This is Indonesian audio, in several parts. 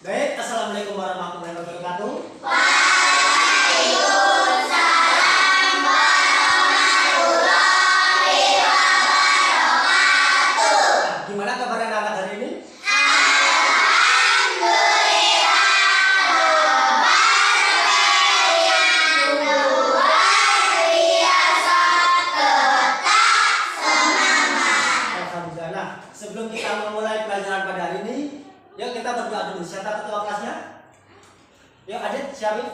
Baik, assalamualaikum warahmatullahi wabarakatuh. Waalaikumsalam warahmatullahi wabarakatuh. Nah, gimana kabar anak-anak hari ini? Alhamdulillah, kabar yang luar biasa, tetap semangat. Alhamdulillah. Nah, sebelum kita memulai pelajaran pada hari ini, yuk kita berdoa dulu. Siapa ketua kelasnya? Yuk Adit, siapin.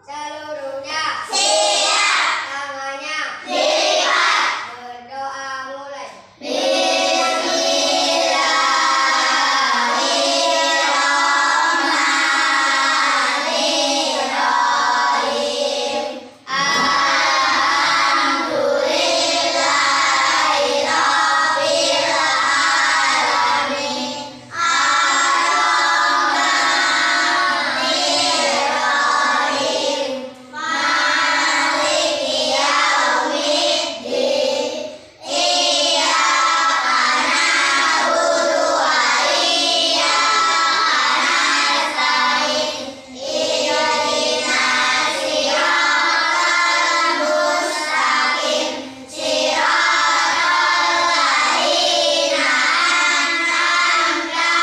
Seluruhnya siap, tangannya lipat, berdoa mulai. Bismillahirrahmanirrahim. Alhamdulillahirabbil alamin. Ar-Rahmanirrahim. Maliki yaumiddin. Iyyaka na'budu wa iyyaka nasta'in. Ihdinas siratal mustaqim. Siratal ladzina an'amta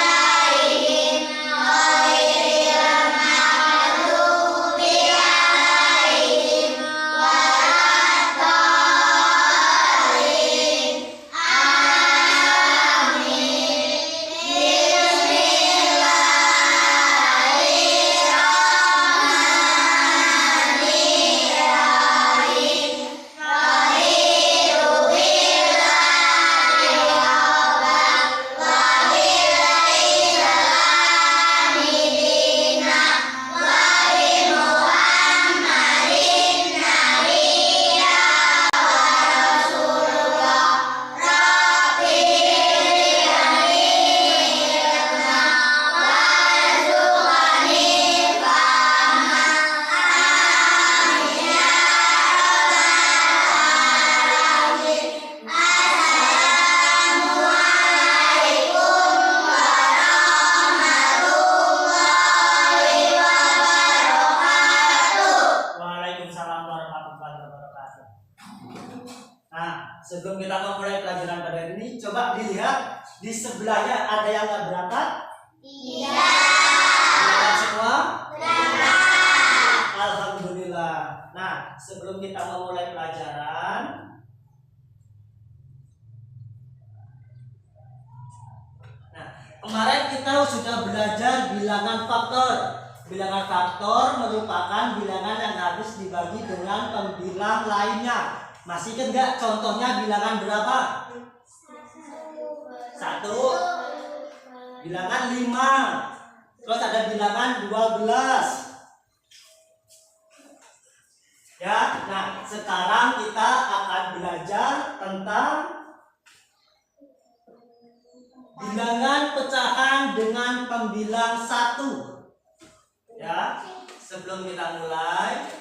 'alaihim ghairil maghdubi 'alaihim waladdallin. Amin. Bismillahirrahmanirrahim. Raditu billahi rabban wa bil islami dinan wa bi Muhammadin nabiyya wa rasulullah. Rabbi zidni ilma warzuqni fahma. Amin ya rabbal alamin. Assalamualaikum warahmatullahi wabarakatuh. Waalaikumsalam warahmatullahi wabarakatuh. Nah, sebelum kita memulai pelajaran pada hari ini, coba dilihat di sebelahnya ada yang nggak berangkat? Iya. Berangkat semua? Berangkat. Alhamdulillah. Nah, sebelum kita memulai pelajaran, nah, kemarin kita sudah belajar bilangan faktor. Bilangan faktor merupakan bilangan yang harus dibagi dengan pembilang lainnya. Masih ingat nggak contohnya bilangan berapa? 1, bilangan 5, terus ada bilangan 12. Ya, nah sekarang kita akan belajar tentang bilangan pecahan dengan pembilang 1. Ya, sebelum kita mulai,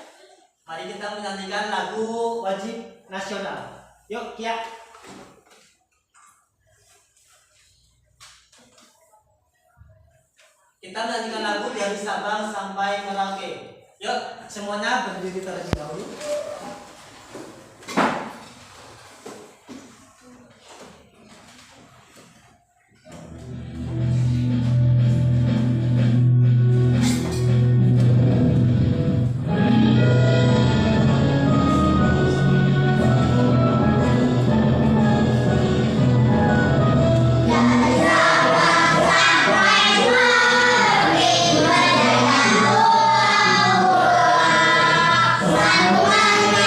mari kita menyanyikan lagu wajib nasional. Yuk, Kia. Kita menyanyikan lagu dari Sabang sampai Merauke. Yuk, semuanya berdiri terlebih dahulu. Sampai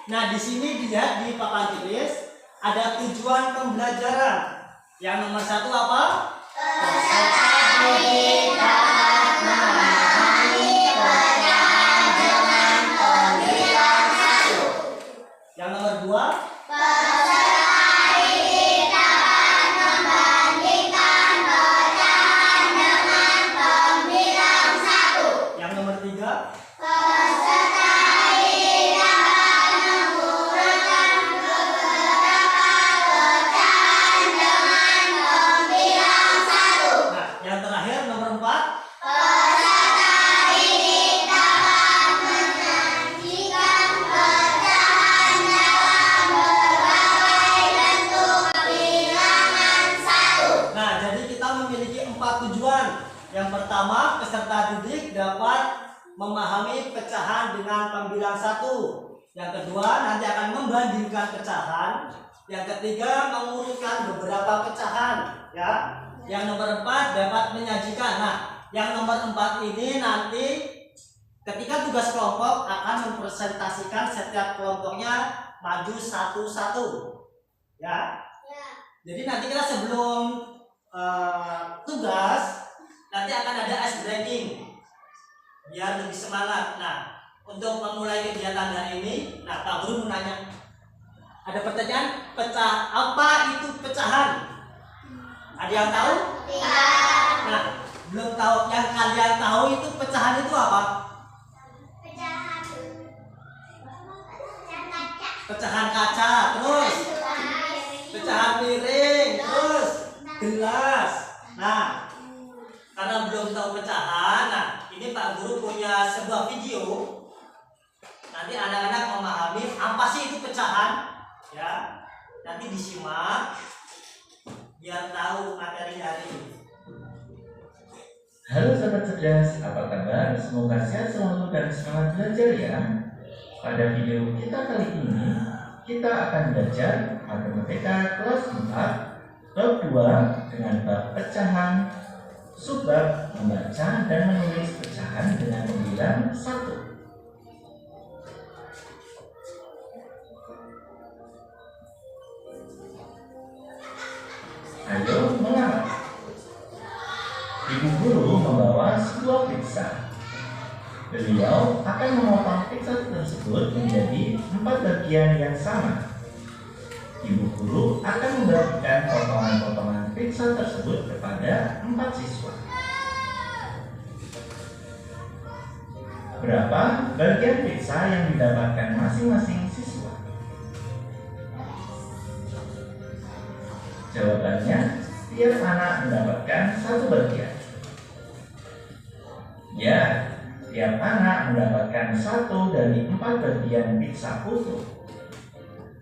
Nah, di sini dilihat di papan tulis ada tujuan pembelajaran. Yang nomor 1 apa? Peserta didik dapat memahami pecahan dengan pembilang 1. Yang nomor 2, Peserta didik dapat membandingkan pecahan dengan pembilang 1. yang nomor 3, Peserta didik dapat mengurutkan beberapa pecahan dengan pembilang 1. nah, yang terakhir nomor 4, Peserta didik dapat menyajikan pecahan dalam berbagai bentuk bilangan 1. Nah, jadi kita memiliki 4 tujuan. Yang pertama, peserta didik dapat memahami pecahan dengan pembilang 1. Yang kedua, nanti akan membandingkan pecahan. Yang ketiga, mengurutkan beberapa pecahan, ya. Yang nomor 4 dapat menyajikan. Nah, yang nomor 4 ini nanti ketika tugas kelompok akan mempresentasikan setiap kelompoknya maju satu-satu, ya. Jadi nanti kita sebelum tugas nanti akan ada ice breaking biar lebih semangat. Nah, untuk memulai kegiatan hari ini, nah Pak Guru mau nanya, ada pertanyaan, apa itu pecahan? Ada yang tahu? Tidak. Nah, belum tahu. Yang kalian tahu itu pecahan itu apa? Pecahan kaca. Pecahan kaca, terus pecahan piring, terus gelas. Nah, karena belum tahu pecahan, nah ini Pak Guru punya sebuah video. Nanti anak-anak memahami apa sih itu pecahan, ya. Nanti disimak biar tahu materi hari ini. Halo sahabat cerdas, apa kabar? Semoga sehat selalu dan semangat belajar ya. Pada video kita kali ini, kita akan belajar matematika kelas 4, bab 2 dengan bab pecahan, subbab membaca dan menulis pecahan dengan pembilang 1. Ayo mengamati. Ibu guru membawa sebuah pizza. Beliau akan memotong pizza tersebut menjadi 4 bagian yang sama. Ibu guru akan membagikan potongan-potongan pizza tersebut kepada 4 siswa. Berapa bagian pizza yang didapatkan masing-masing siswa? Jawabannya, tiap anak mendapatkan 1 bagian. Ya, tiap anak mendapatkan 1 dari 4 bagian pizza utuh.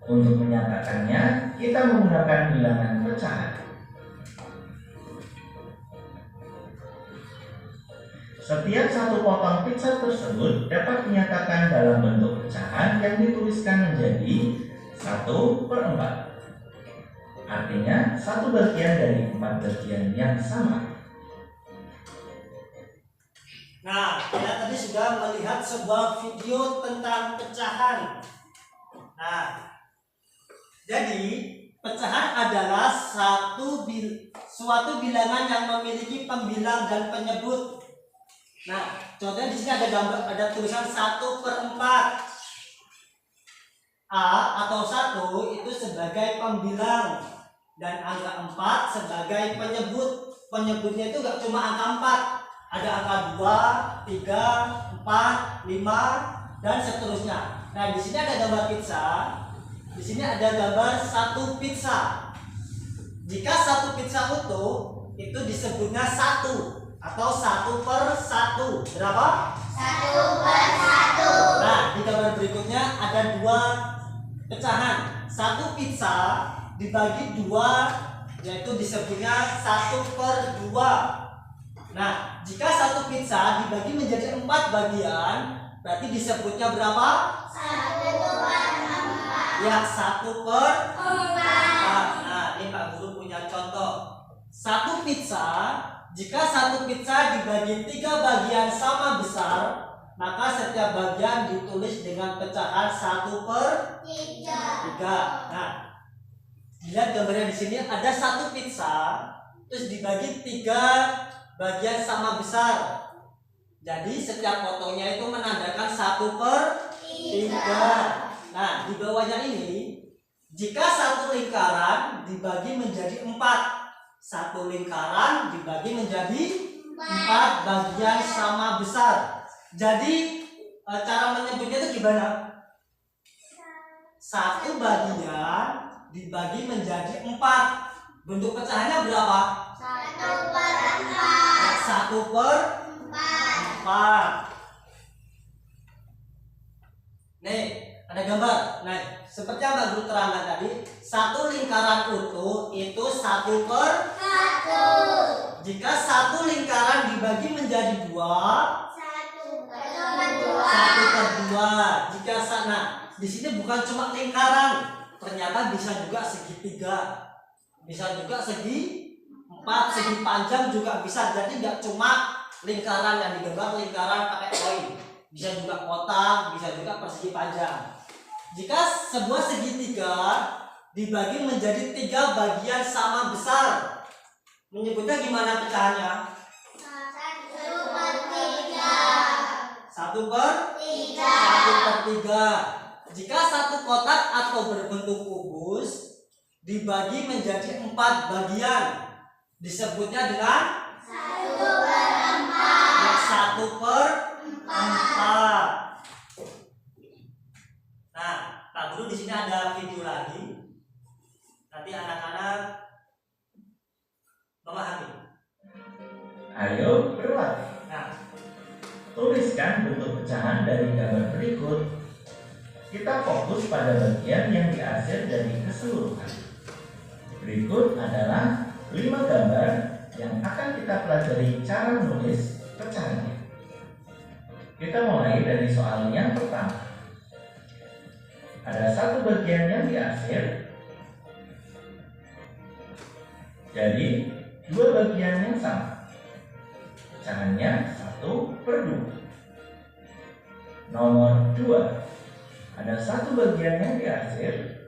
Untuk menyatakannya, kita menggunakan bilangan pecahan. Setiap 1 potong pizza tersebut dapat dinyatakan dalam bentuk pecahan yang dituliskan menjadi 1/4. Artinya 1 bagian dari 4 bagian yang sama. Nah, kita tadi sudah melihat sebuah video tentang pecahan. Nah, jadi pecahan adalah suatu bilangan yang memiliki pembilang dan penyebut. Nah, contohnya di sini ada gambar, ada tulisan 1/4. A atau 1 itu sebagai pembilang dan angka 4 sebagai penyebut. Penyebutnya itu gak cuma angka 4, ada angka 2, 3, 4, 5 dan seterusnya. Nah, di sini ada gambar pizza. Di sini ada gambar 1 pizza. Jika 1 pizza utuh itu disebutnya 1 atau 1/1. Berapa? 1/1. Nah, di gambar berikutnya ada 2 pecahan. 1 pizza dibagi 2 yaitu disebutnya 1/2. Nah, jika 1 pizza dibagi menjadi 4 bagian, berarti disebutnya berapa? 1/4. Ya, 1/4. Nah, ini Pak Guru punya contoh. 1 pizza, jika 1 pizza dibagi 3 bagian sama besar, maka setiap bagian ditulis dengan pecahan 1/3. Nah, lihat gambarnya di sini ada satu pizza, terus dibagi 3 bagian sama besar. Jadi setiap potongnya itu menandakan 1/3. Nah, di bawahnya ini, jika satu lingkaran dibagi menjadi 4, satu lingkaran dibagi menjadi 4 bagian sama besar. Jadi cara menyebutnya itu gimana? Satu bagian dibagi menjadi 4. Bentuk pecahannya berapa? 1/4. Nih, ada gambar. Nah, seperti yang Mbak Guru terangkan tadi, satu lingkaran utuh itu 1/1. Jika satu lingkaran dibagi menjadi 2, 1/2. Jika sana, di sini bukan cuma lingkaran, ternyata bisa juga segitiga, bisa juga segi 4, segi panjang juga bisa. Jadi nggak cuma lingkaran yang digambar lingkaran pakai koin, bisa juga kotak, bisa juga persegi panjang. Jika sebuah segitiga dibagi menjadi 3 bagian sama besar, menyebutnya gimana pecahannya? 1/3. Jika satu kotak atau berbentuk kubus dibagi menjadi 4 bagian, disebutnya dengan 1/4. Nah, Pak Guru di sini ada video lagi. Nanti anak-anak memahami. Ayo berlatih. Nah, Tuliskan bentuk pecahan dari gambar berikut. Kita fokus pada bagian yang diarsir dari keseluruhan. Berikut adalah 5 gambar yang akan kita pelajari cara menulis pecahannya. Kita mulai dari soal yang pertama. Ada satu bagian yang diarsir, jadi 2 bagian yang sama. Pecahannya 1/2. Nomor 2. Ada satu bagian yang diarsir,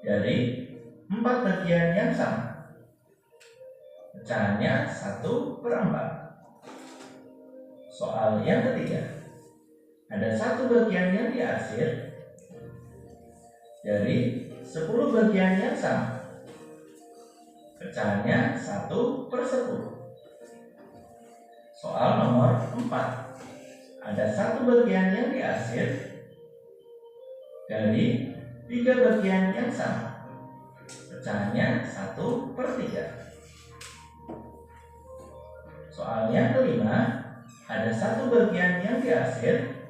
dari 4 bagian yang sama. Pecahannya 1/4. Soal yang ketiga. Ada satu bagian yang diarsir, dari 10 bagian yang sama. Pecahannya 1/10. Soal nomor 4. Ada satu bagian yang diarsir, dari 3 bagian yang sama. Pecahannya 1/3. Soal yang kelima. Ada satu bagian yang diarsir,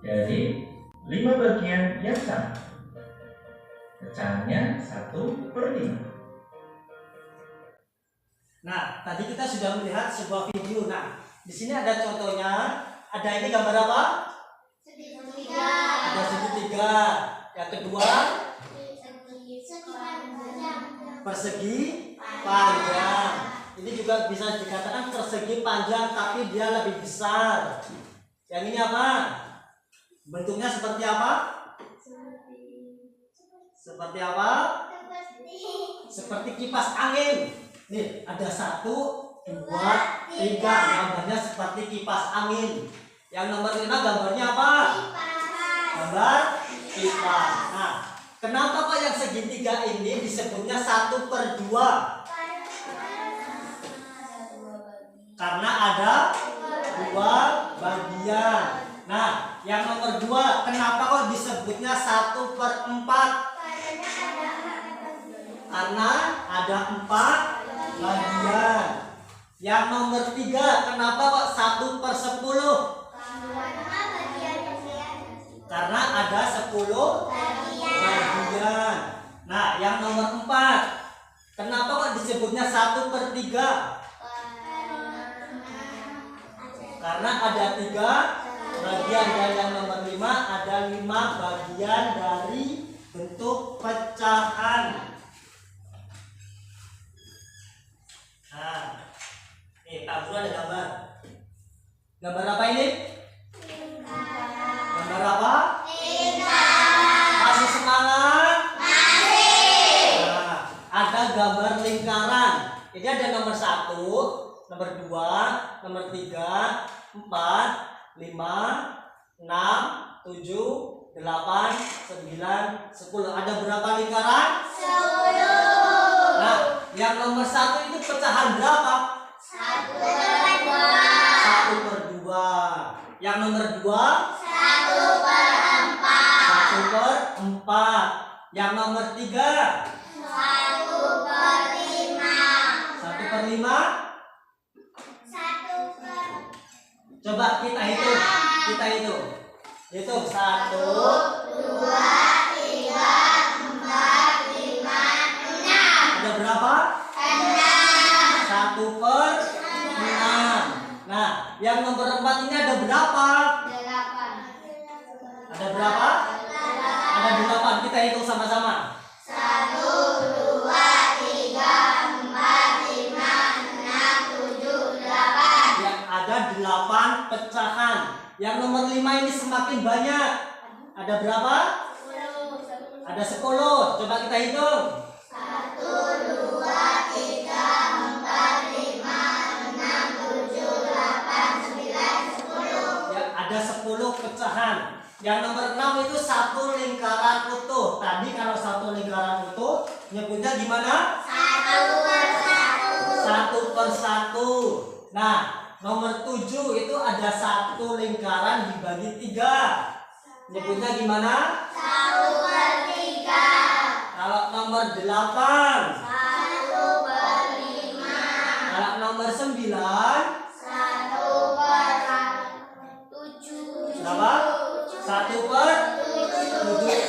dari 5 bagian yang sama. Pecahannya 1/5. Nah, tadi kita sudah melihat sebuah video. Nah, di sini ada contohnya. Ada ini gambar apa? Ada segitiga. Yang kedua, persegi panjang. Ini juga bisa dikatakan persegi panjang, tapi dia lebih besar. Yang ini apa? Bentuknya seperti apa? Seperti apa? Seperti kipas angin. Nih, ada 1, 2, 3. Gambarnya seperti kipas angin. Yang nomor 5 gambarnya apa? Gambar kipas. Nah, kenapa Pak yang segitiga ini disebutnya 1/2? Karena ada 2 bagian. Nah, yang nomor 2, kenapa kok disebutnya 1/4? Karena ada 4 bagian. Yang nomor 3, kenapa kok 1/10? Karena ada 10 bagian. Nah, yang nomor 4, kenapa kok disebutnya 1/3? Karena ada 3 bagian. Dan yang nomor 5, ada 5 bagian dari bentuk pecahan. Nah, nih Pak Guru ada gambar. gambar lingkaran. Jadi ada nomor 1, nomor 2, nomor 3, 4, 5, 6, 7, 8, 9, 10. Ada berapa lingkaran? 10. Nah, yang nomor 1 itu pecahan berapa? 1/2. Yang nomor 2? 1/4. 1/4. Yang nomor 3? 1/5. 1/5. 1/4. Coba kita hitung. Hitung 1, 2, 3, 4, 5, 6. ada berapa? 6. 1/6. Nah, yang nomor 4 ini ada berapa? 8. Ada berapa? Ada 8. Kita hitung sama-sama. 1, 2, 3, 4, 5, 6, 7, 8. Ya, ada 8 pecahan. Yang nomor 5 ini semakin banyak. Ada berapa? 10. Ada 10. Coba kita hitung. 1, 2, 3, 4, 5, 6, 7, 8, 9, 10. Ya, ada 10 pecahan. Yang nomor 6 itu 1 lingkaran utuh. Tadi kalau 1 lingkaran utuh nyebutnya gimana? 1/1. 1/1. Nah, nomor 7 itu ada 1 lingkaran dibagi 3. Nyebutnya gimana? 1/3. Kalau nomor 8. 1/5. Kalau nomor 9. 1/7. Berapa? 1/7.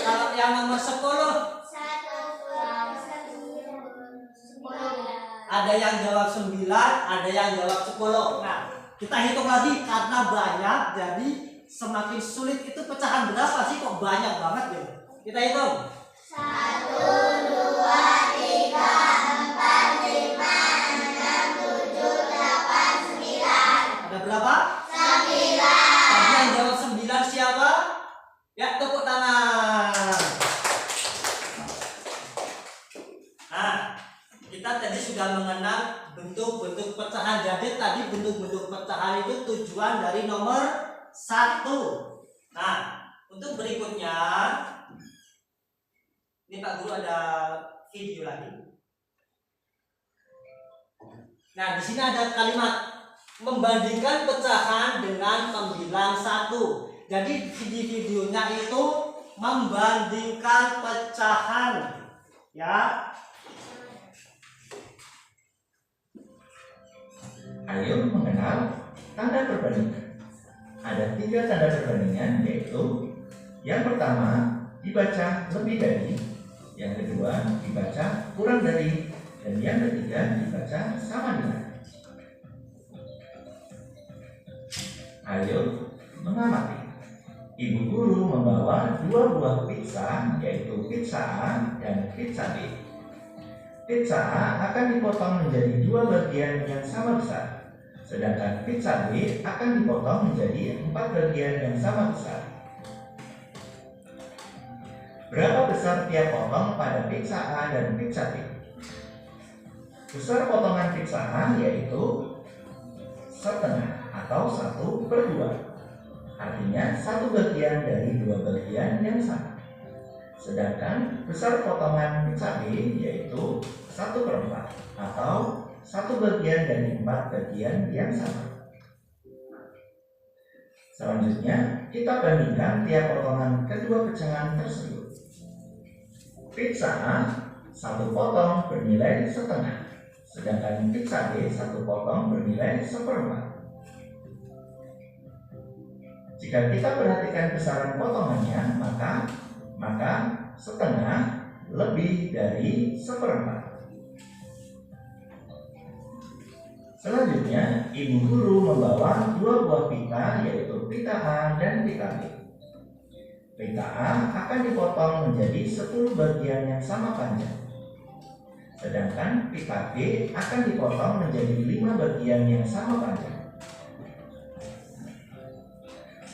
Kalau yang nomor 10. 1/10. Ada yang jawab 9, ada yang jawab 10. Nah, kita hitung lagi karena banyak, jadi semakin sulit itu pecahan berapa sih? Kok banyak banget ya? Kita hitung. 1, 2, 3, 4, 5, 6, 7, 8, 9. Ada berapa? 9. Tadi yang jawab 9 siapa? Ya, tepuk tangan. Nah, kita tadi sudah mengenal bentuk-bentuk pecahan. Jadi tadi bentuk-bentuk pecahan itu tujuan dari nomor 1. Nah, untuk berikutnya, ini Pak Guru ada video lagi. Nah, di sini ada kalimat membandingkan pecahan dengan pembilang 1. Jadi di videonya itu membandingkan pecahan, ya. Ayo mengenal tanda perbandingan. Ada 3 tanda perbandingan, yaitu yang pertama dibaca lebih dari, yang kedua dibaca kurang dari, dan yang ketiga dibaca sama dengan. Ayo mengamati. Ibu guru membawa 2 buah pizza, yaitu pizza A dan pizza B. Pizza A akan dipotong menjadi 2 bagian yang sama besar, sedangkan pizza B akan dipotong menjadi 4 bagian yang sama besar. Berapa besar tiap potong pada pizza A dan pizza B? Besar potongan pizza A yaitu setengah atau 1/2. Artinya 1 bagian dari 2 bagian yang sama. Sedangkan besar potongan pizza B yaitu 1/4 atau 1 bagian dari 4 bagian yang sama. Selanjutnya, kita bandingkan tiap potongan kedua pecahan tersebut. Pizza A 1 potong bernilai setengah, sedangkan pizza B 1 potong bernilai 1/4. Jika kita perhatikan besaran potongannya, maka setengah lebih dari 1/4. Selanjutnya, ibu guru membawa 2 buah pita, yaitu pita A dan pita B. Pita A akan dipotong menjadi 10 bagian yang sama panjang, sedangkan pita B akan dipotong menjadi 5 bagian yang sama panjang.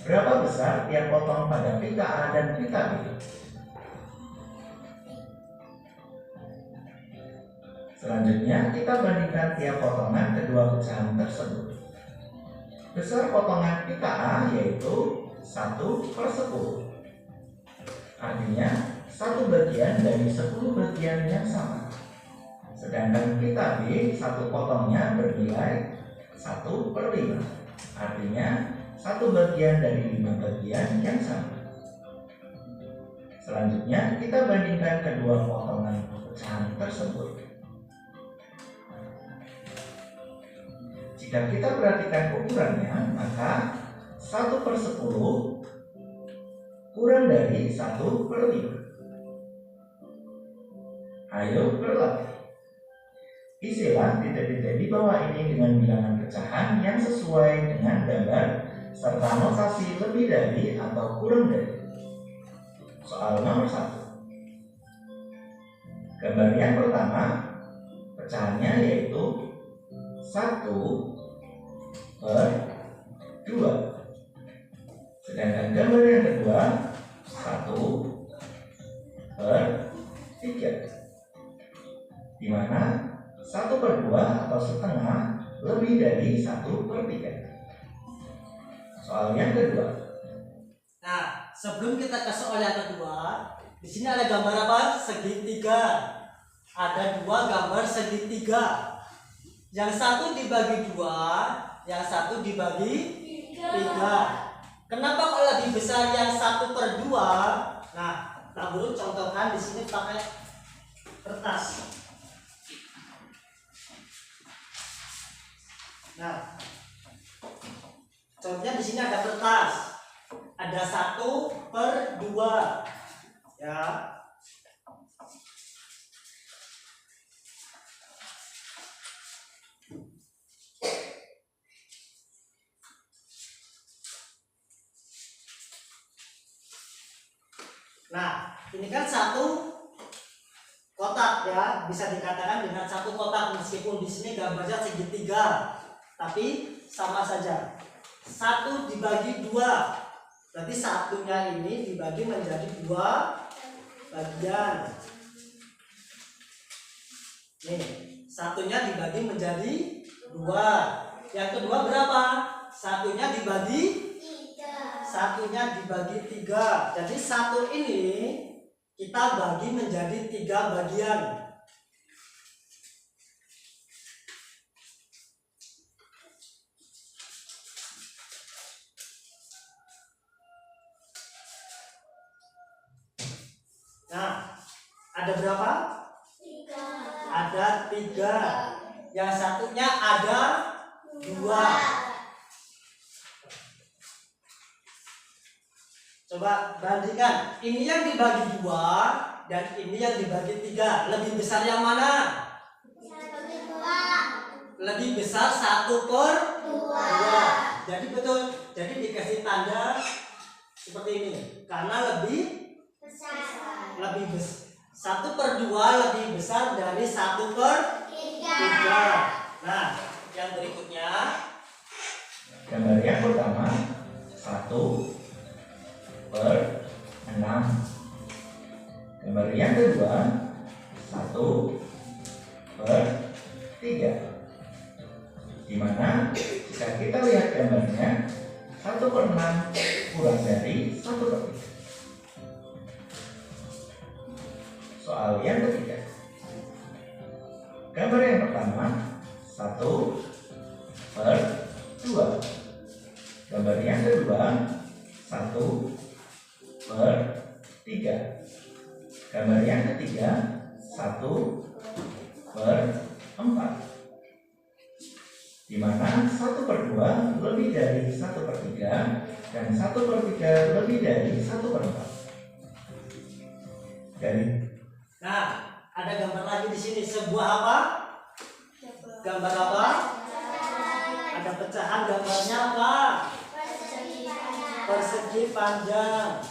Berapa besar tiap potong pada pita A dan pita B? Selanjutnya kita bandingkan tiap potongan kedua pecahan tersebut. Besar potongan kita A yaitu 1/10. Artinya 1 bagian dari 10 bagian yang sama. Sedangkan kita B, 1 potongnya bernilai 1/5. Artinya 1 bagian dari 5 bagian yang sama. Selanjutnya kita bandingkan kedua potongan pecahan tersebut. Jika kita perhatikan ukurannya, maka 1/10 kurang dari 1/5. Ayo berlatih. Isilah titik-titik di bawah ini dengan bilangan pecahan yang sesuai dengan gambar serta notasi lebih dari atau kurang dari. Soal nomor 1. Gambar yang pertama, pecahannya yaitu 1/2. Sedangkan gambar yang kedua 1/3, di mana 1/2 atau setengah lebih dari 1/3. Soal yang kedua. Nah, sebelum kita ke soal yang kedua, di sini ada gambar apa? Segitiga. Ada 2 gambar segitiga. Yang satu dibagi 2, yang satu dibagi 3. Kenapa kok lebih besar yang 1/2? Nah, Pak Guru contohkan di sini pakai kertas. Nah, contohnya di sini ada kertas. Ada 1/2, ya. Nah, ini kan 1 kotak ya, bisa dikatakan dengan 1 kotak meskipun di sini gambarnya segitiga, tapi sama saja. 1 dibagi 2, berarti satunya ini dibagi menjadi 2 bagian. Nih, satunya dibagi menjadi 2. Yang kedua berapa? Satunya dibagi 3. Jadi 1 ini kita bagi menjadi 3 bagian. Nah, ada berapa? 3. Ada 3. Yang satunya ada 2. Coba bandingkan, ini yang dibagi 2 dan ini yang dibagi 3. Lebih besar yang mana? Lebih besar 1/2. Jadi betul, jadi dikasih tanda seperti ini karena lebih besar. 1/2 lebih besar dari 1/3. Nah, yang berikutnya Gambar yang pertama 1/6. Gambar yang kedua 1/3, di mana jika kita lihat gambarnya 1/6 kurang dari 1/3. Soal yang ketiga. Gambar yang pertama 1/2. Gambar yang kedua 1/3. Gambar yang ketiga 1/4, di mana 1/2 lebih dari 1/3 dan 1/3 lebih dari 1/4. Nah, ada gambar lagi di sini. Sebuah apa? Gambar apa? Ada pecahan, gambarnya apa? Persegi panjang.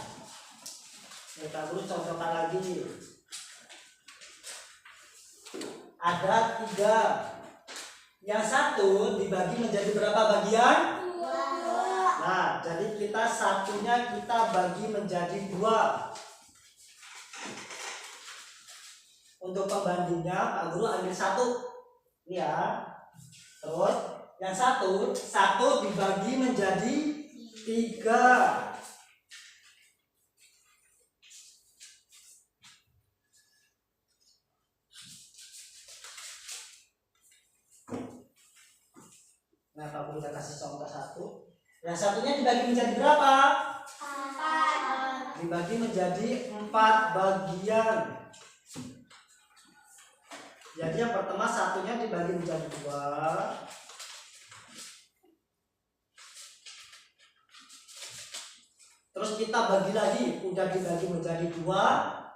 Kita dulu contohkan lagi. Ada 3. Yang satu dibagi menjadi berapa bagian? 2. Nah, jadi kita satunya kita bagi menjadi 2. Untuk Untuk pembandingnya Pak Guru ambil 1. Ini ya. Terus yang 1 dibagi menjadi 3. Nah, Pak Guru kasih contoh 1. Yang satunya dibagi menjadi berapa? 4. Dibagi menjadi 4 bagian. Jadi yang pertama satunya dibagi menjadi 2. Terus kita bagi lagi, udah dibagi menjadi 2,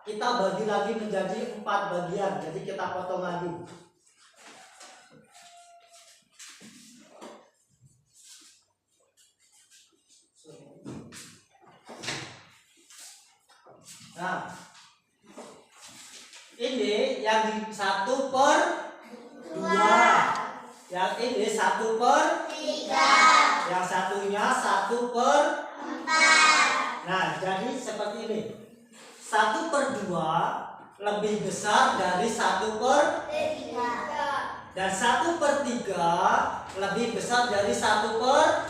kita bagi lagi menjadi 4 bagian. Jadi kita potong lagi. Nah, ini yang di 1/2, yang ini 1/3, yang satunya 1/4. Nah, jadi seperti ini. 1/2 lebih besar dari 1/3, dan 1/3 lebih besar dari 1/4.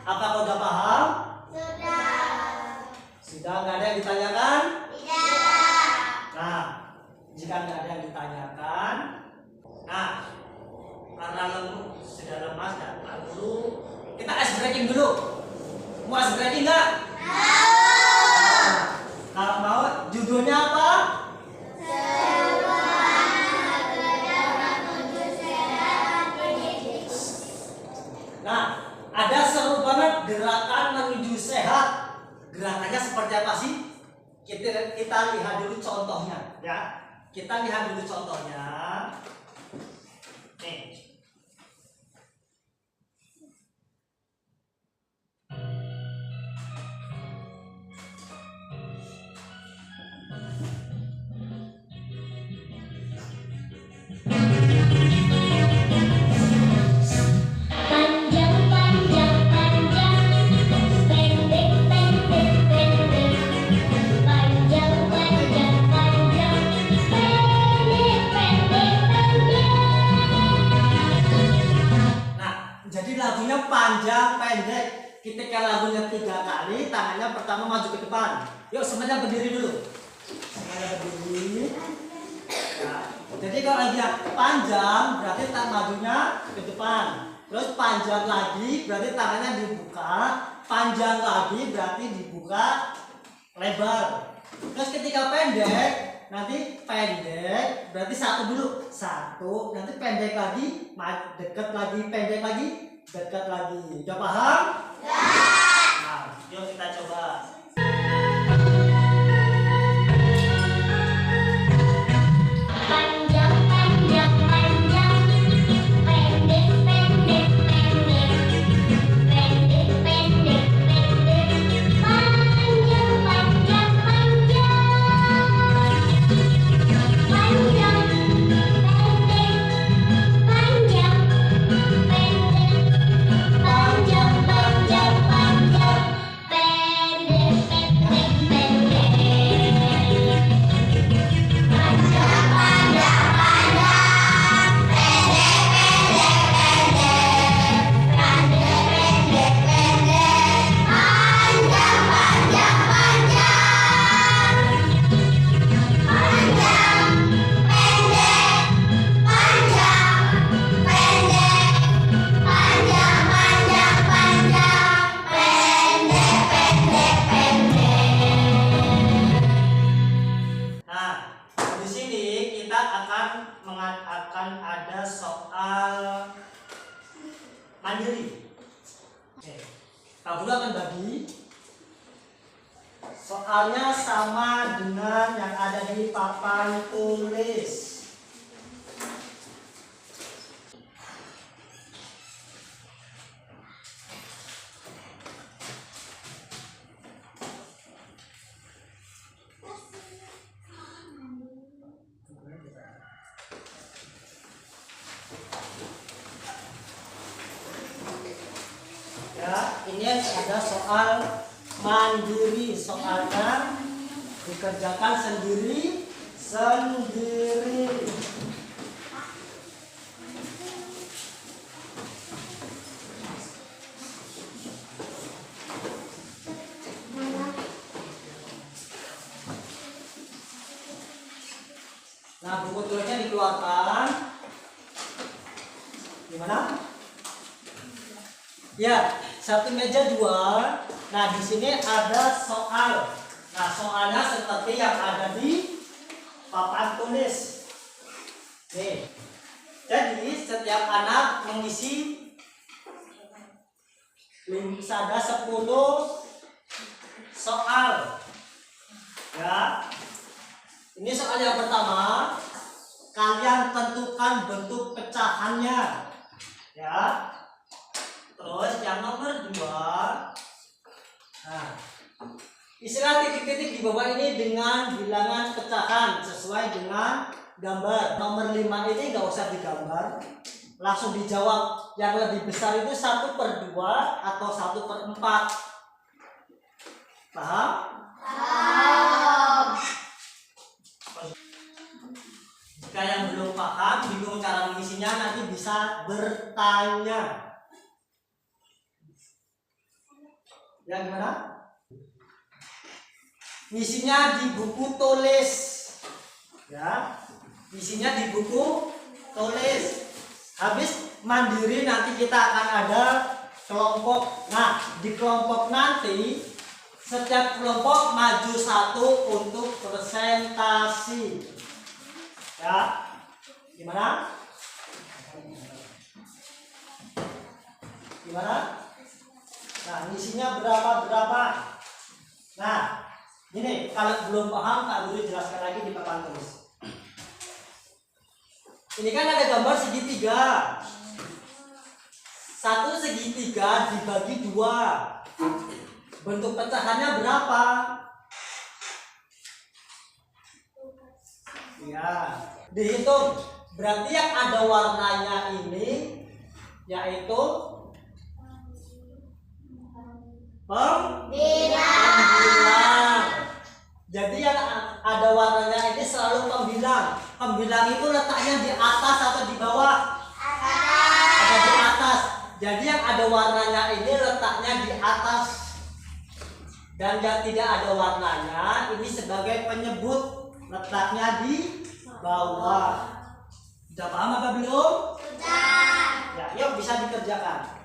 Apakah udah paham? Sudah, nggak ada yang ditanyakan? Nah, jika nggak ada yang ditanyakan, nah, karena sudah lemas dan Pak Guru, kita ice breaking dulu. Mau ice breaking nggak? Kalau mau, judulnya apa? Nah, ada seru banget gerakan menuju sehat. Gerakannya seperti apa sih? Kita lihat dulu contohnya, ya. Kita lihat dulu contohnya. Nih. Lagunya panjang pendek. Ketika lagunya 3 kali, tangannya pertama maju ke depan. Yuk semuanya berdiri dulu. Semuanya berdiri. Nah, jadi kalau lagi panjang berarti tangan majunya ke depan. Terus panjang lagi berarti tangannya dibuka. Panjang lagi berarti dibuka lebar. Terus ketika pendek, nanti pendek berarti 1 dulu. 1, nanti pendek lagi, dekat lagi, pendek lagi, dekat lagi. Udah paham? Nah, yuk kita coba. Akan ada soal mandiri. Oke, Pak Guru akan bagi soalnya sama dengan yang ada di papan tulis. Ya, ini ada soal mandiri. Soalnya dikerjakan sendiri sendiri. Nah, buku tulisnya dikeluarkan. Gimana? Ya, satu meja dua. Nah, di sini ada soal. Nah, soalnya seperti yang ada di papan tulis. Nih. Jadi, setiap anak mengisi ada 10 soal. Ya. Ini soal yang pertama. Kalian tentukan bentuk pecahannya. Ya. Terus yang nomor 2. Nah, istilah titik-titik di bawah ini dengan bilangan pecahan sesuai dengan gambar. Nomor 5 ini nggak usah digambar, langsung dijawab. Yang lebih besar itu 1/2 atau 1/4. Paham? Paham. Jika yang belum paham, bingung cara mengisinya, nanti bisa bertanya. Ya, gimana? Isinya di buku tulis. Ya, isinya di buku tulis. Habis mandiri nanti kita akan ada kelompok. Nah, di kelompok nanti setiap kelompok maju 1 untuk presentasi. Ya, gimana? Gimana? Nah, isinya berapa? Nah, ini kalau belum paham, Kak Guru jelaskan lagi di papan tulis. Ini kan ada gambar segitiga. Satu segitiga dibagi 2. Bentuk pecahannya berapa? Ya, dihitung. Berarti yang ada warnanya ini yaitu pembilang. Jadi yang ada warnanya ini selalu pembilang. Pembilang itu letaknya di atas atau di bawah? Ada di atas. Jadi yang ada warnanya ini letaknya di atas. Dan yang tidak ada warnanya ini sebagai penyebut, letaknya di bawah. Sudah paham apa belum? Sudah. Ya, yuk bisa dikerjakan.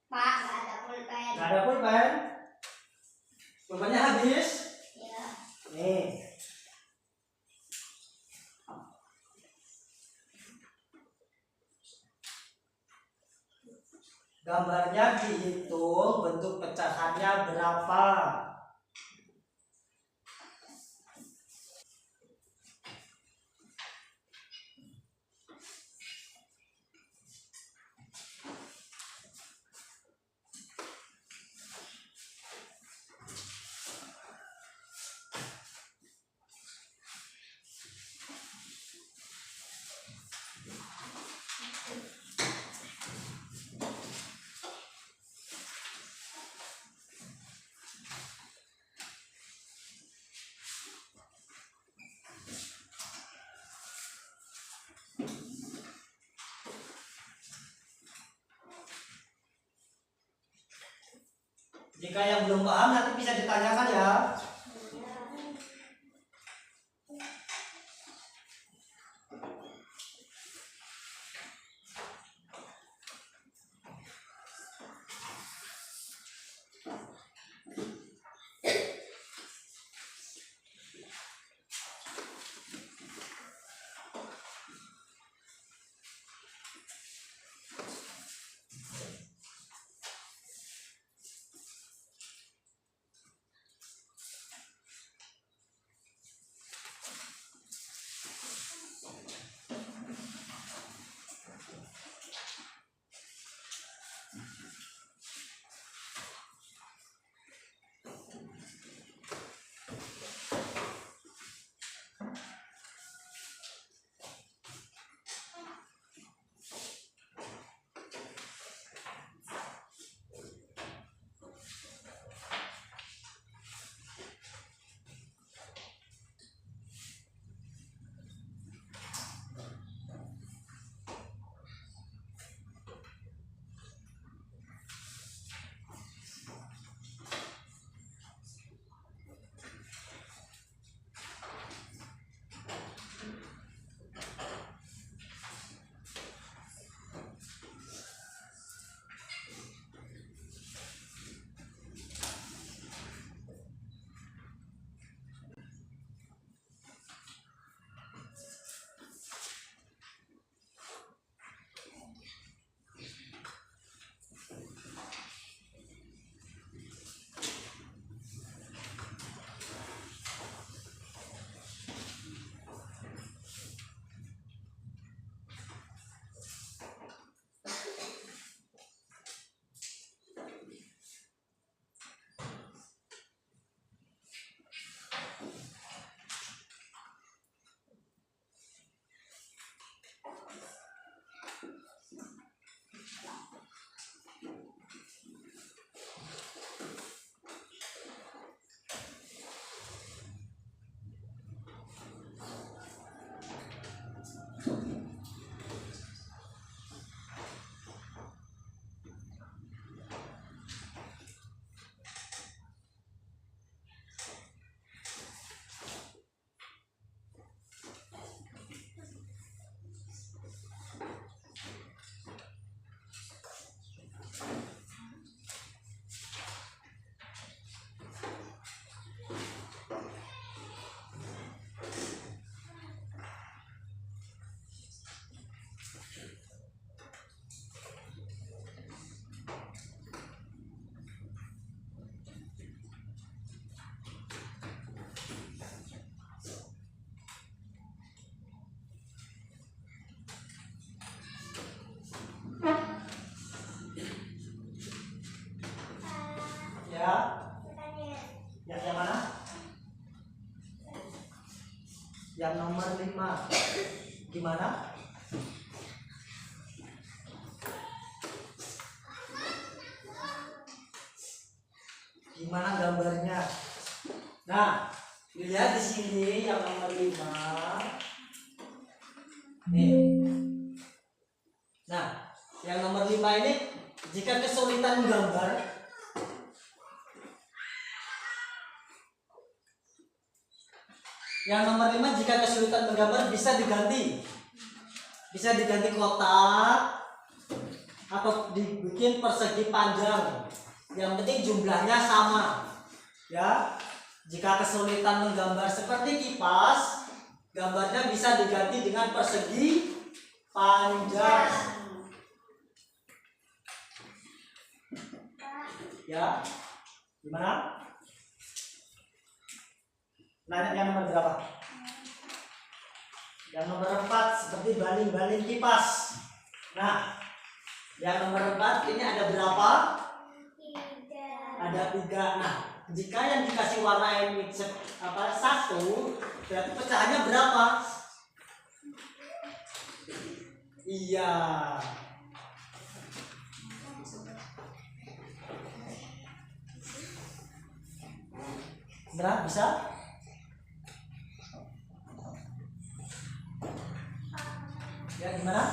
Pak, nggak ada pulpen. Nggak ada pulpen? Pulpennya habis? Ya. Nih. Gambarnya dihitung, bentuk pecahannya berapa? Jika yang belum paham nanti bisa ditanyakan ya. Yang nomor 5. Gimana? Gimana gambarnya? Nah, lihat di sini yang nomor 5. Nih. Nah, yang nomor 5 ini jika kesulitan menggambar, yang nomor 5 jika kesulitan menggambar bisa diganti. Bisa diganti kotak atau dibikin persegi panjang. Yang penting jumlahnya sama. Ya. Jika kesulitan menggambar seperti kipas, gambarnya bisa diganti dengan persegi panjang. Ya. Gimana? Nanya yang nomor berapa? Yang nomor 4 seperti baling-baling kipas. Nah, yang nomor 4 ini ada berapa? 3. Ada 3. Nah, jika yang dikasih warna ini 1, berarti pecahannya berapa? Iya. Berapa bisa? Ya gimana?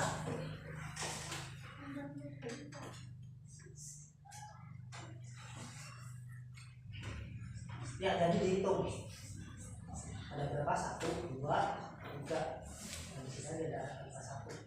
Ya jadi dihitung. Ada berapa? 1, 2, 3. Nah, di sini ada angka 1.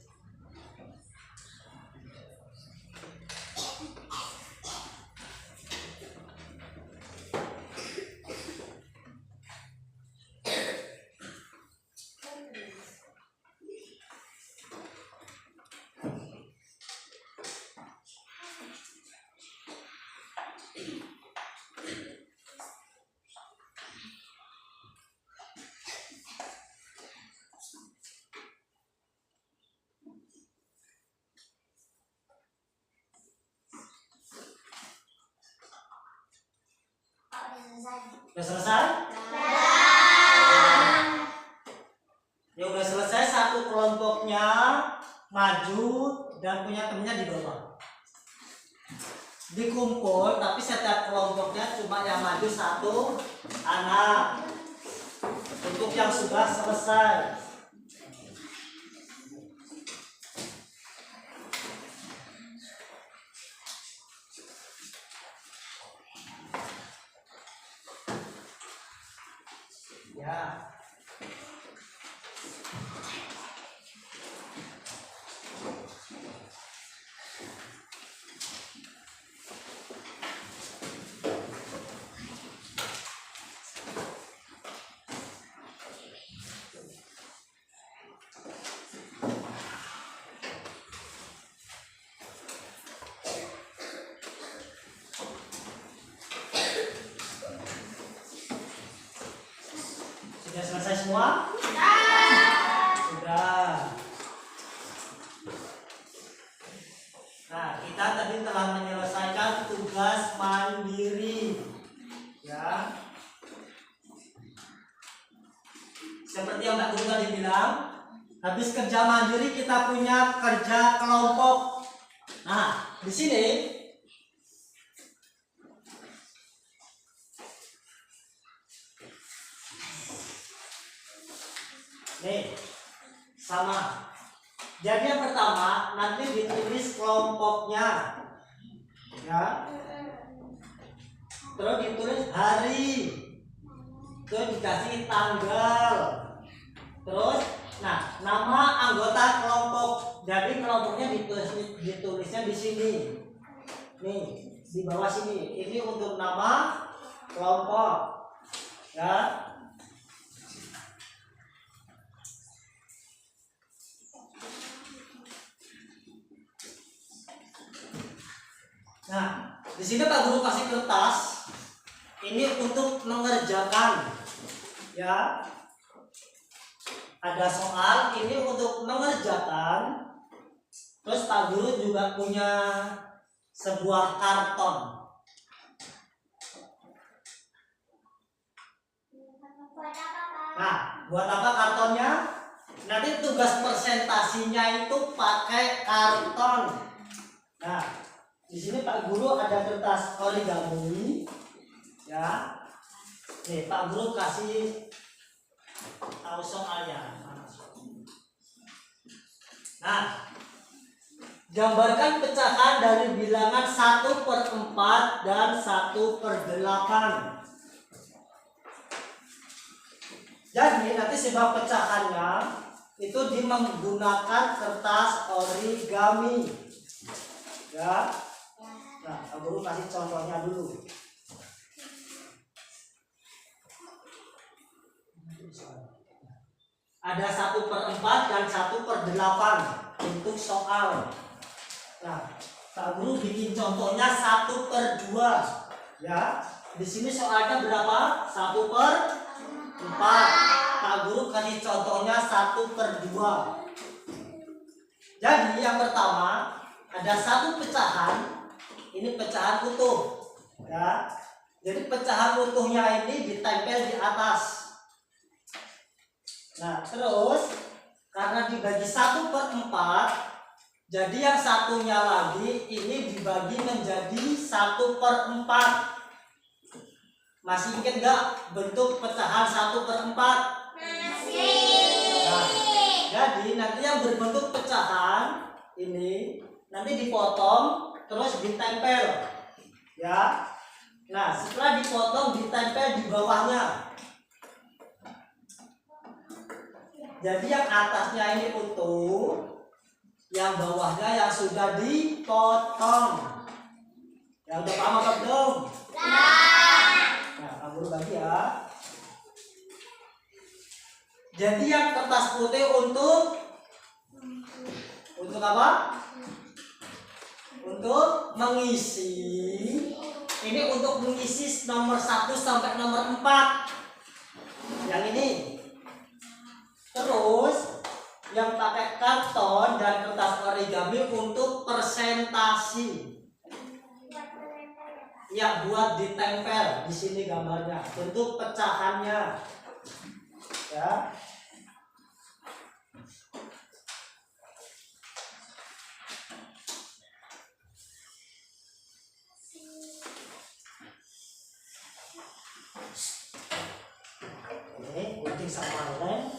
Udah selesai? Ya udah selesai, satu kelompoknya maju dan punya temennya di bawah. Dikumpul tapi setiap kelompoknya cuma yang maju 1 anak. Untuk yang sudah selesai. Ya. Sudah selesai semua? Sudah. Nah, kita tadi telah menyelesaikan tugas mandiri. Ya. Seperti yang Mbak Guru tadi bilang, habis kerja mandiri kita punya kerja kelompok. Nah, di sini nih sama. Jadi yang pertama nanti ditulis kelompoknya, ya. Terus ditulis hari, terus dikasih tanggal, terus nah nama anggota kelompok. Jadi kelompoknya ditulisnya di sini, nih di bawah sini. Ini untuk nama kelompok, ya. Nah, di sini Pak Guru kasih kertas. Ini untuk mengerjakan, ya. Ada soal ini untuk mengerjakan. Terus Pak Guru juga punya sebuah karton. Buat apa, Pak? Nah, buat apa kartonnya? Nanti tugas presentasinya itu pakai karton. Nah, di sini Pak Guru ada kertas origami, ya. Nih, Pak Guru kasih tahu soalnya. Nah, gambarkan pecahan dari bilangan 1/4 dan 1/8. Jadi nanti sebab pecahannya itu menggunakan kertas origami. Ya. Nah, Guru kasih contohnya dulu. Ada 1/4 dan 1/8 untuk soal. Nah, Pak Guru bikin contohnya 1/2. Ya. Di sini soalnya berapa? 1/4. Pak Guru kasih contohnya 1/2. Jadi yang pertama ada satu pecahan, ini pecahan utuh, ya. Jadi pecahan utuhnya ini ditempel di atas. Nah terus karena dibagi 1/4, jadi yang satunya lagi ini dibagi menjadi 1/4. Masih ingat gak bentuk pecahan 1/4? Masih. Nah, jadi nanti yang berbentuk pecahan ini nanti dipotong terus ditempel, ya. Nah setelah dipotong ditempel di bawahnya. Jadi yang atasnya ini utuh, yang bawahnya yang sudah dipotong. Yang udah paham apa belum? Nah, Guru bagi ya. Jadi yang kertas putih untuk apa? Untuk mengisi. Ini untuk mengisi nomor 1 sampai nomor 4. Yang ini. Terus yang pakai karton dan kertas origami untuk presentasi. Ya, buat ditempel di sini gambarnya, bentuk pecahannya, ya. Ini gunting sama lem.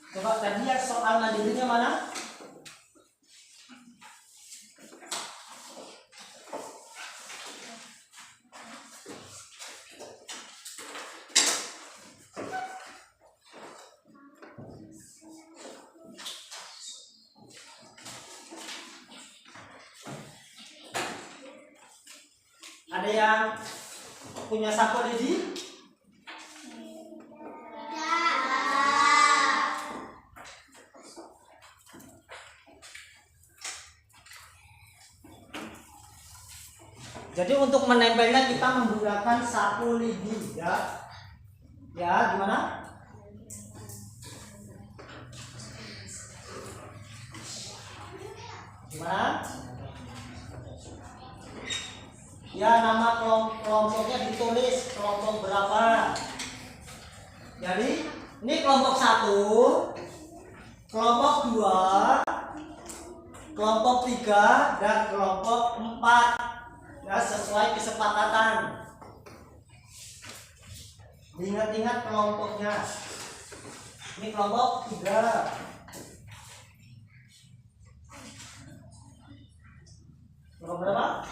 Coba tadi yang soal mandirinya mana? Ada yang punya sapu lidi? Jadi untuk menempelnya kita menggunakan sapu lidi, ya. Ya, gimana? Gimana? Ya, nama kelompoknya ditulis kelompok berapa. Jadi ini kelompok 1, kelompok 2, kelompok 3, dan kelompok 4. Ya, sesuai kesepakatan. Ingat-ingat kelompoknya. Ini kelompok 3. Kelompok berapa?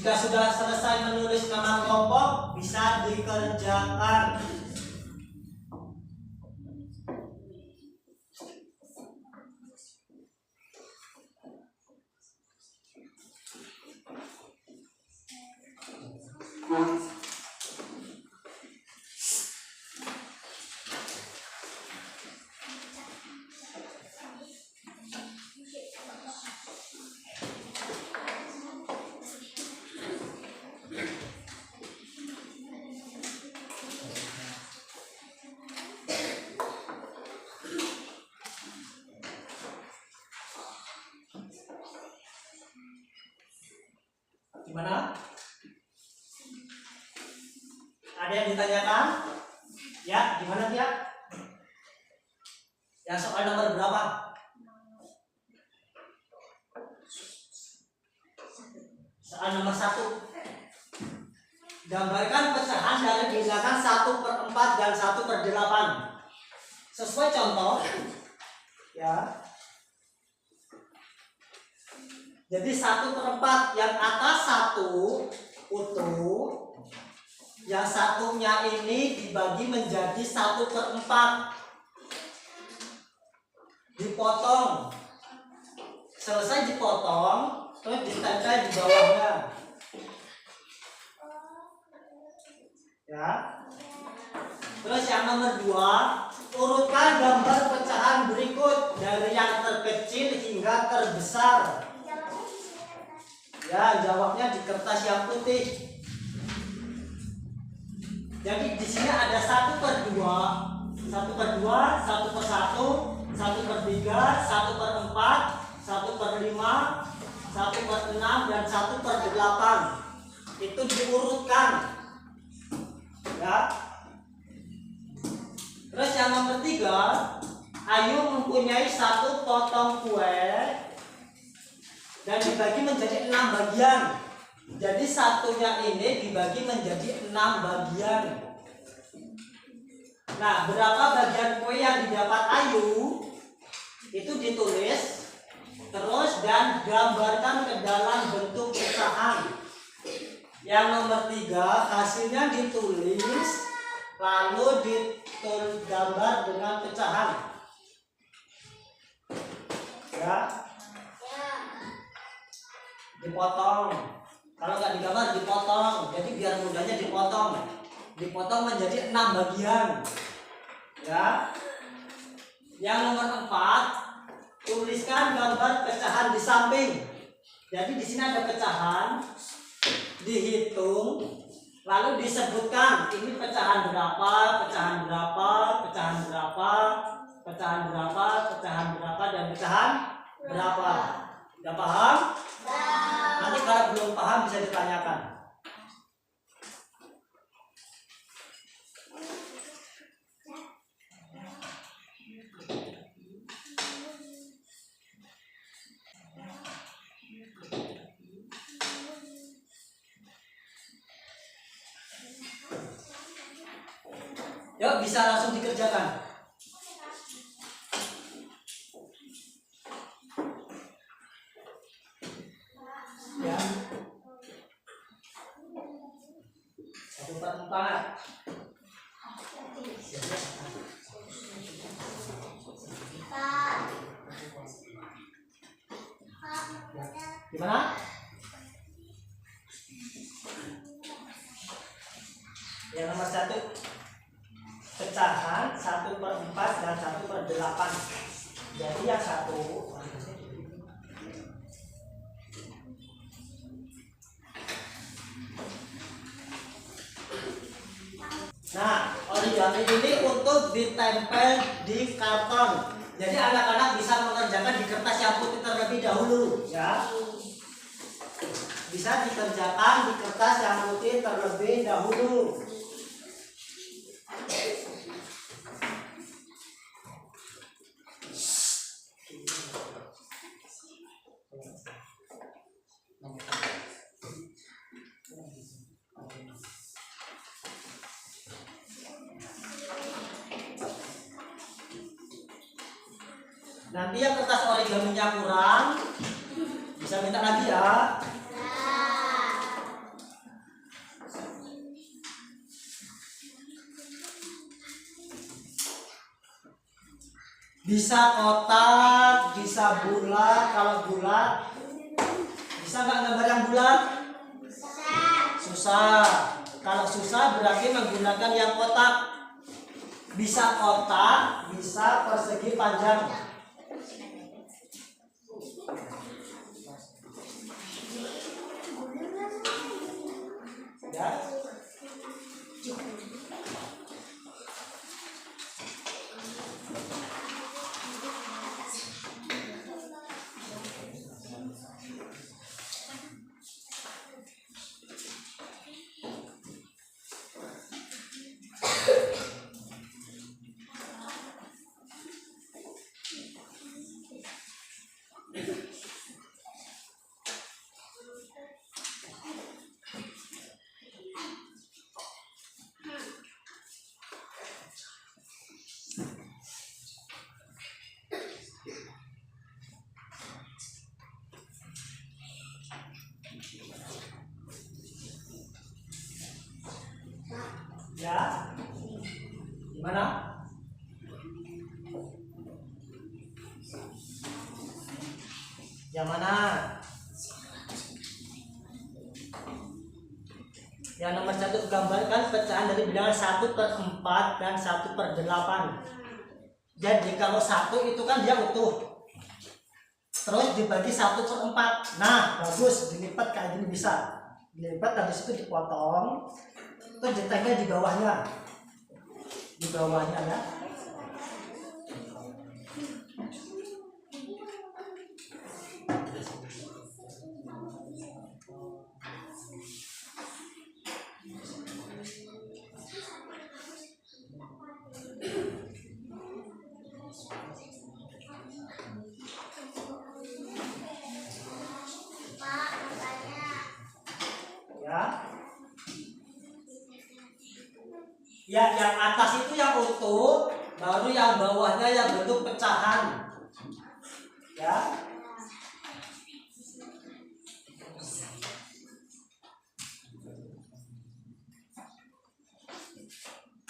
Jika sudah selesai menulis nama kelompok, bisa dikerjakan. Gimana? Ada yang ditanyakan? Ya, gimana ya? Yang soal nomor berapa? Soal nomor 1. Gambarkan pecahan dari bilangan 1/4 dan 1/8. Sesuai contoh. Ya. Jadi 1/4 yang atas 1 utuh, yang satunya ini dibagi menjadi 1/4, dipotong, selesai dipotong, terus ditempel di bawahnya, ya. Terus yang nomor 2, urutkan gambar pecahan berikut dari yang terkecil hingga terbesar. Ya, jawabnya di kertas yang putih. Jadi di sini ada 1/2, 1/2, 1/1, 1/3, 1/4, 1/5, 1/6 dan 1/8. Itu diurutkan. Ya. Terus yang nomor 3, Ayu mempunyai 1 potong kue dan dibagi menjadi 6 bagian. Jadi satunya ini dibagi menjadi 6 bagian. Nah, berapa bagian kue yang didapat Ayu itu ditulis terus dan gambarkan ke dalam bentuk pecahan. Yang nomor 3, hasilnya ditulis lalu gambar dengan pecahan. Ya. Dipotong. Kalau nggak digambar dipotong. Jadi biar mudahnya dipotong. Dipotong menjadi 6 bagian. Ya. Yang nomor 4, tuliskan gambar pecahan di samping. Jadi di sini ada pecahan, dihitung, lalu disebutkan ini pecahan berapa, pecahan berapa, pecahan berapa, pecahan berapa, pecahan berapa, dan pecahan berapa. Udah paham? Nanti kalau belum paham bisa ditanyakan. Yuk, bisa langsung dikerjakan. Ya. 1/4. Gimana? Yang nomor 1, pecahan 1/4 dan 1/8. Jadi yang 1, nah, origami ini untuk ditempel di karton. Jadi anak-anak bisa mengerjakan di kertas yang putih terlebih dahulu, ya. Bisa dikerjakan di kertas yang putih terlebih dahulu. Nanti yang kertas origaminya kurang bisa minta lagi ya. Bisa kotak, bisa bulat. Kalau bulat, bisa nggak gambar yang bulat? Susah. Kalau susah berarti menggunakan yang kotak. Bisa kotak, bisa persegi panjang. Ya. Ya, gimana? Yang mana? Yang nomor 1 gambarkan pecahan dari bilangan 1/4 dan 1/8. Jadi kalau 1 itu kan dia utuh, terus dibagi 1/4. Nah, bagus, dilipat kayak gini bisa. Dilipat, habis itu dipotong, terus ditempel di bawahnya. Di bawahnya ya. Ya, yang atas itu yang utuh, baru yang bawahnya yang bentuk pecahan. Ya.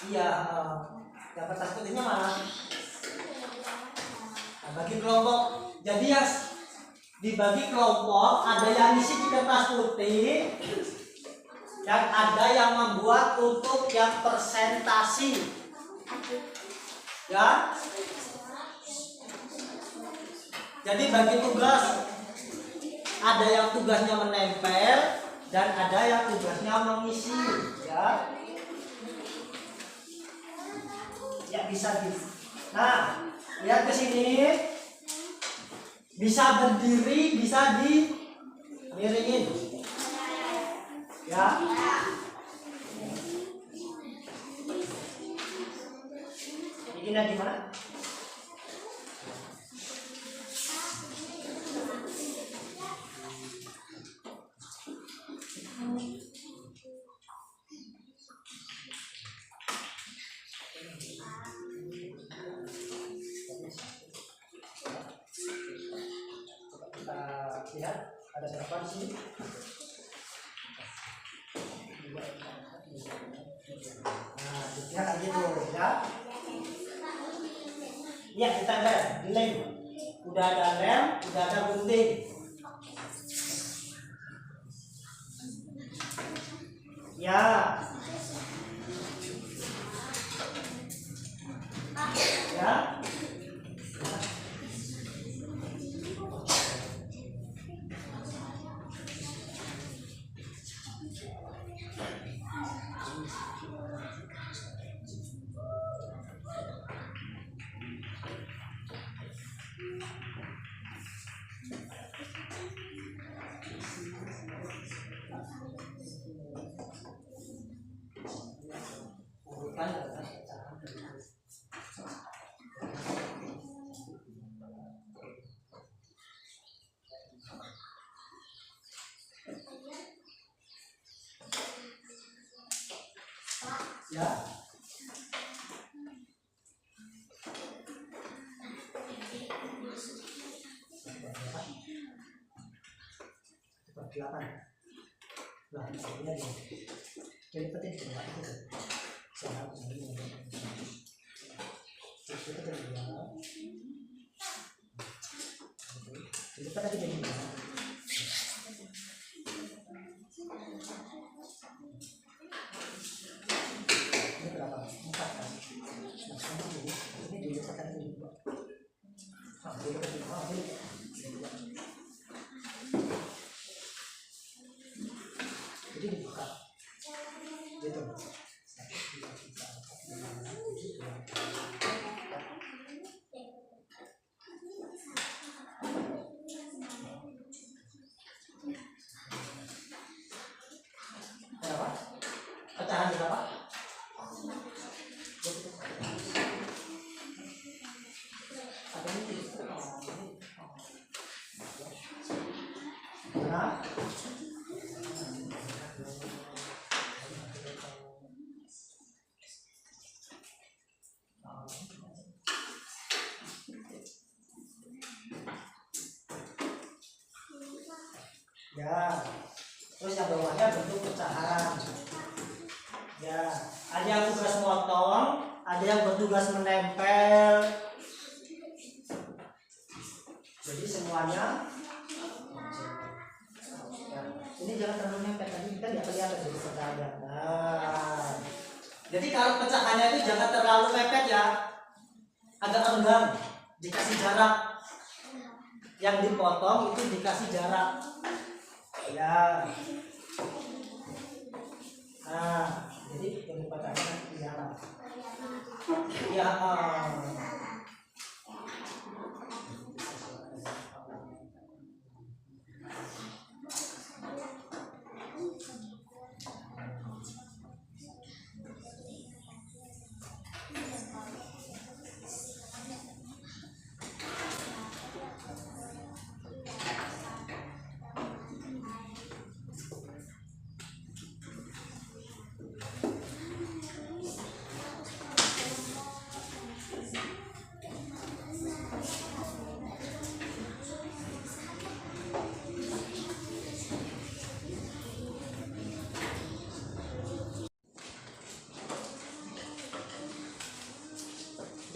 Iya, yang kertas putihnya mana? Nah, bagi kelompok. Jadi ya dibagi kelompok, ada yang isi di kertas putih, dan ada yang membuat untuk yang presentasi. Ya. Jadi bagi tugas, ada yang tugasnya menempel dan ada yang tugasnya mengisi. Ya. Ya bisa gitu. Nah, lihat ke sini. Bisa berdiri, bisa dimiringin. Ya. Bikinnya gimana? Kita lihat ada berapa di sini. Nah, kita kayak gitu ya. Iya, kita lihat di lem. Udah ada lem, udah ada gunting. Ya. Ya. Ya. Delapan. Nah, ini ada. Jadi penting juga itu. Sangat penting. Itu kedua. Ini diletakkan dulu. Jadi dibuka. Gitu. Kenapa? Pecahan berapa? Nah, ya, terus yang bawahnya bentuk pecahan. Ya, ada yang tugas motong, ada yang bertugas menempel. Jadi semuanya. Ya, ini jangan terlalu nempel tadi kita nggak kelihatan jadi pecahan. Nah, jadi kalau pecahannya itu jangan terlalu mepet ya, agak renggang, dikasih jarak. Yang dipotong itu dikasih jarak. Ya. Nah, jadi bentuk pecahannya di dalam. Ya.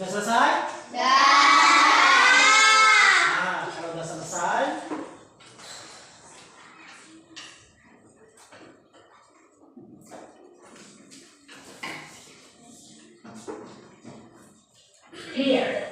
Sudah selesai? Nah, kalau udah selesai, Here.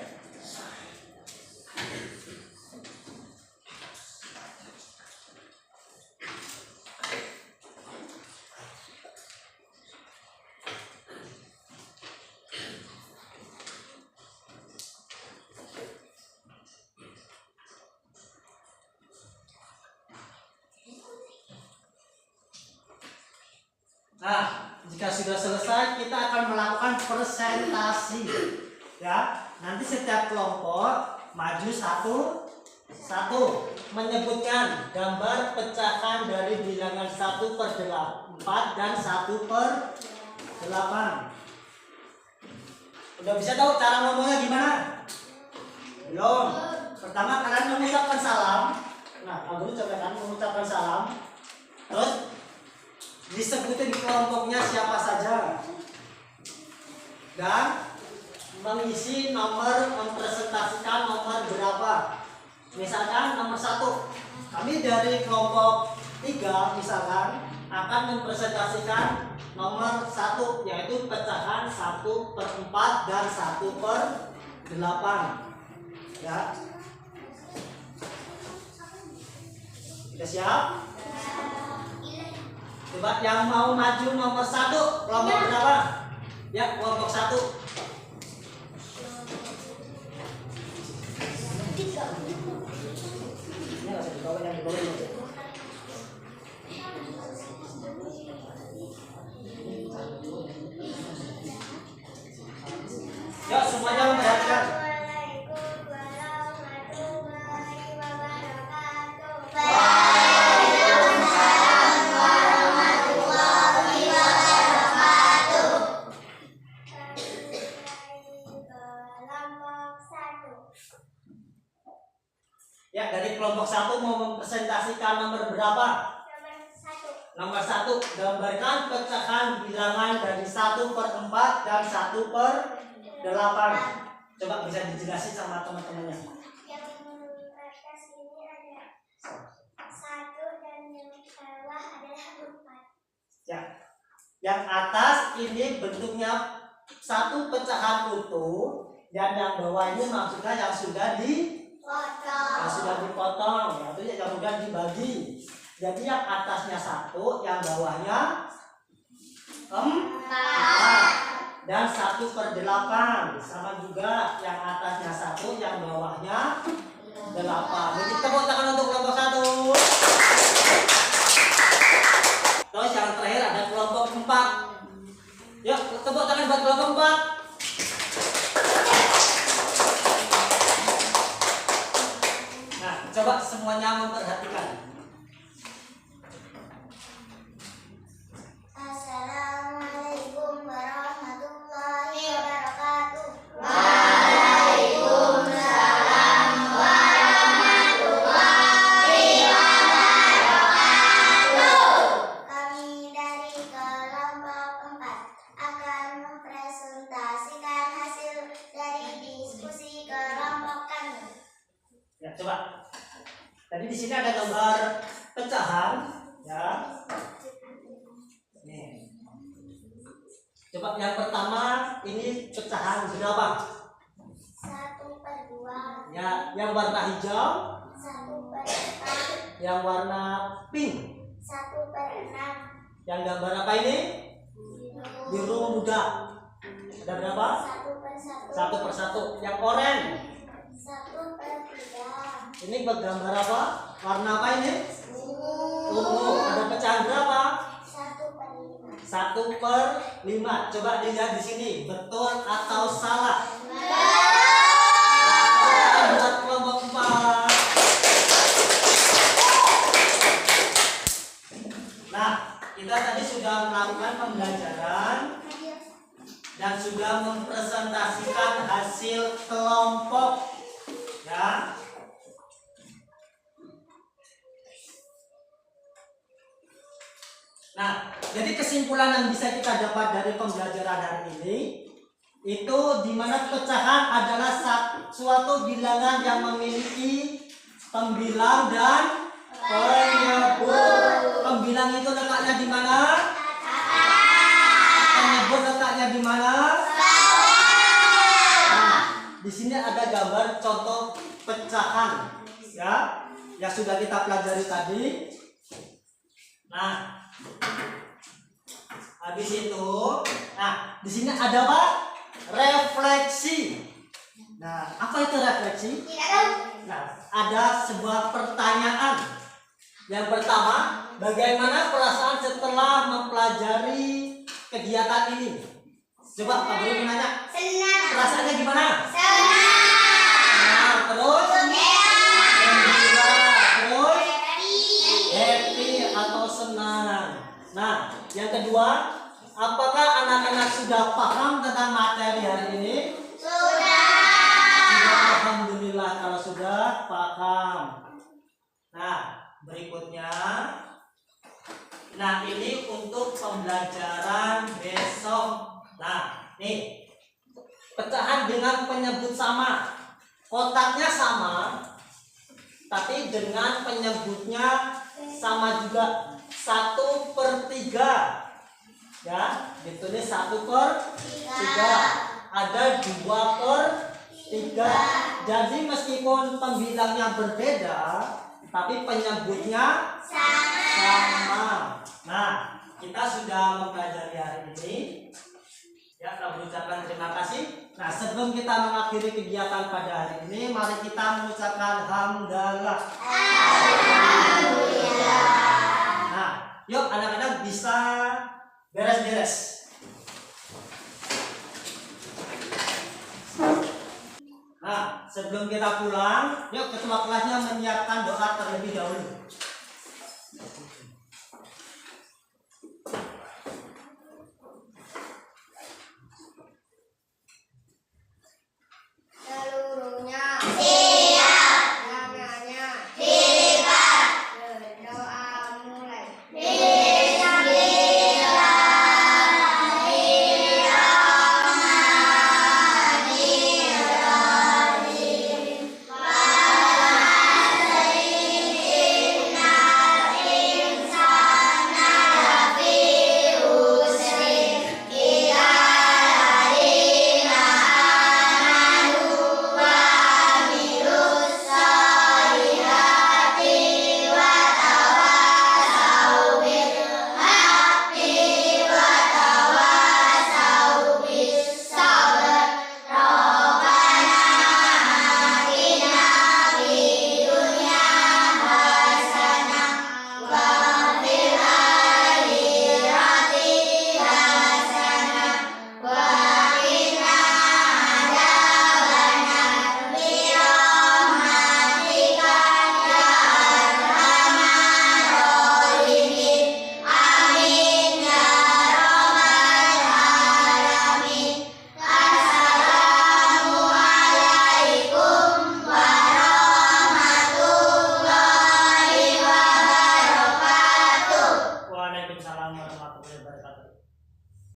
nah, jika sudah selesai, kita akan melakukan presentasi. Ya, nanti setiap kelompok maju satu menyebutkan gambar pecahan dari bilangan 1/4 dan 1/8. Udah bisa tahu cara ngomongnya gimana? Belum. Pertama kalian mengucapkan salam. Nah, kamu coba kan mengucapkan salam. Terus disebutin kelompoknya siapa saja dan mengisi nomor, mempresentasikan nomor berapa. Misalkan nomor 1, kami dari kelompok 3 misalkan akan mempresentasikan nomor 1, yaitu pecahan 1/4 dan 1/8. Ya, sudah siap? Coba yang mau maju nomor 1, kelompok berapa? Ya, kelompok 1. Ini nggak usah dibawa, yang dibawa ini aja. Yuk, semuanya memperhatikan. Ya, dari kelompok 1 mau mempresentasikan nomor berapa? Nomor 1, gambarkan pecahan bilangan dari 1/4 dan 1/8. Coba bisa dijelasin sama teman-temannya. Yang atas ini ada 1 dan yang bawah adalah 4. Ya, yang atas ini bentuknya satu pecahan utuh dan yang bawah ini maksudnya yang sudah dipotong, yaitu yang sudah dibagi. Jadi yang atasnya 1, yang bawahnya 4 dan 1/8, sama juga yang atasnya 1, yang bawahnya 8. Jadi tepuk tangan untuk kelompok 1. Terus yang terakhir ada kelompok 4. Yuk tepuk tangan buat kelompok 4. Nah, coba semuanya memperhatikan. Assalamualaikum warahmatullahi wabarakatuh. Kami dari kelompok 4 akan mempresentasikan hasil dari diskusi kelompok kami. Ya, coba. Tadi di sini ada gambar pecahan, ya. Nih. Coba yang pertama ini pecahan berapa? 1/2, Ya, yang warna hijau, 1/4, yang warna pink. 1/6, Yang gambar apa ini? Biru muda. Ada berapa? 1/1, 1/1. Yang oranye. 1/3, Ini gambar apa? Warna apa ini? Ungu. Ada pecahan berapa? 1/5. 1/5. Coba dilihat di sini, betul atau salah? Buat kelompok 4. Nah, kita tadi sudah melakukan pembelajaran dan sudah mempresentasikan hasil kelompok, ya. Nah, jadi kesimpulan yang bisa kita dapat dari pembelajaran hari ini itu di mana pecahan adalah suatu bilangan yang memiliki pembilang dan penyebut. Pembilang itu letaknya di mana? Penyebut letaknya di mana? Nah, di sini ada gambar contoh pecahan, ya, yang sudah kita pelajari tadi. Nah, habis itu, nah di sini ada apa? Refleksi. Nah, apa itu refleksi? Nah, ada sebuah pertanyaan. Yang pertama, bagaimana perasaan setelah mempelajari kegiatan ini? Coba Pak Guru menanya. Senang. Perasaannya gimana? Senang. Nah, terus? Gembira. Terus? Happy atau senang. Nah, yang kedua, apakah anak-anak sudah paham tentang materi hari ini? Sudah. Alhamdulillah kalau sudah paham. Nah, berikutnya. Nah, ini untuk pembelajaran besok. Nah, nih. Pecahan dengan penyebut sama. Kotaknya sama, tapi dengan penyebutnya sama juga. 1/3, ya, ditulis 1/3. Ada 2/3. Jadi meskipun pembilangnya berbeda, tapi penyebutnya sama. Nah, kita sudah mempelajari hari ini. Ya, kami ucapkan terima kasih. Nah, sebelum kita mengakhiri kegiatan pada hari ini, mari kita mengucapkan hamdalah. Nah, yuk anak-anak bisa beres-beres. Nah, sebelum kita pulang, yuk ketua kelasnya menyiapkan doa terlebih dahulu.